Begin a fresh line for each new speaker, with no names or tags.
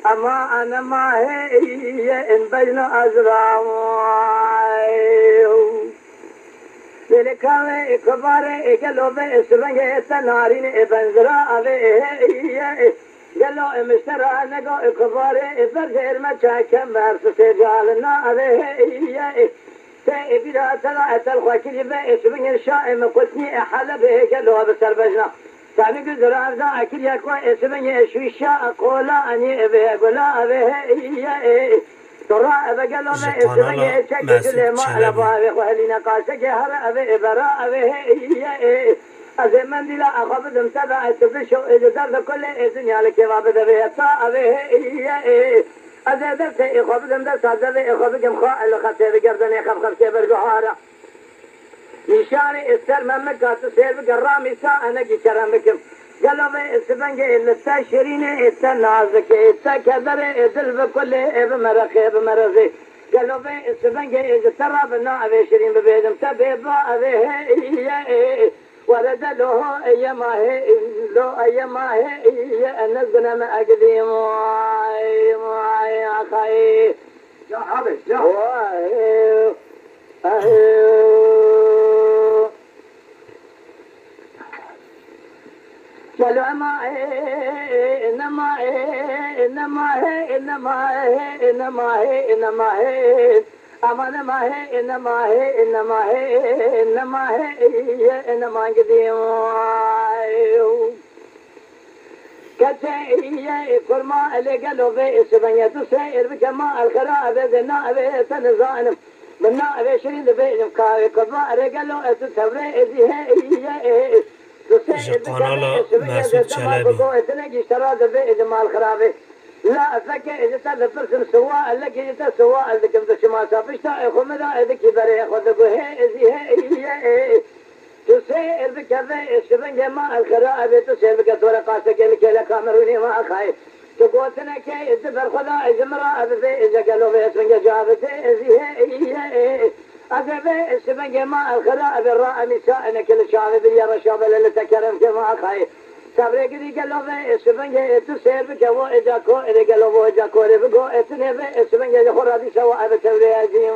أما أنا ما هي إن بين أزرام لكامي كباري قالوا بإسرائيل تنارين بنزرا أبيه قالوا مشترى نقو كباري برجير ما شاكم برس سجالنا أبيه تأبيرا تلعت الخاكي بإسرائيل شائم قتني أحلبه قالوا بسربجنا تعني قدر أرزا أكل يكوى إسرائيل شويشا قولا أني أبيه قولا أبيه ترى بقلوا ما إسرائيل شكل ما على بابه وهلنا قاسك هر أبي برا أبيه أزمن دلا أخبز متبع تبشو إذا درد كل إذن يالك وابد بيتا أبيه أزدرت أخبز متبع صادب أخبز مخاء الخطيب قردن خبخب سيبر جهارا نشان استر ممكات سير بقرامي سا أنا كي شرمكم قالوا بإسبنج إلا تشرين إتا نازك إتا كذر إدل بكل إب مرخي إب مرزي قالوا بإسبنج إذا ترابنا أبي شرين ببيدم تبيبا أبيه ورد له أيما هي لو أيما هي النزنا ما أقديم يا أخي
يا حبيب يا
قالوا إنما قديم كتير كل ما اللي قالوا في سبعية تسير بكما الخراب ذنا في تنزانم من نائب شريد بينهم كاوي كل ما قالوا تسوي هي
جقانالا مسعود چلبی
لا فكر إذا تبى فرسم سواء لك إذا سواء لك إذا شما سافشتا خمدا إذا كبر خذ هي تسير بكذا شبن جماعة الخراب تسير بكثرة قاسك الكلا كامروني ما خاي تقولنا كي إذا خدا إجمرا إذا قالوا بيسمن جابته هي أذا شبن جماعة الخراب الراء مساء كل شعب يرى شعب اللي تكرم كما خاي صبر كذي قالوا شبن تسير بكوا إذا كو إذا قالوا إذا كو بقوا إثنين شبن خرابي سواء بتوري عزيم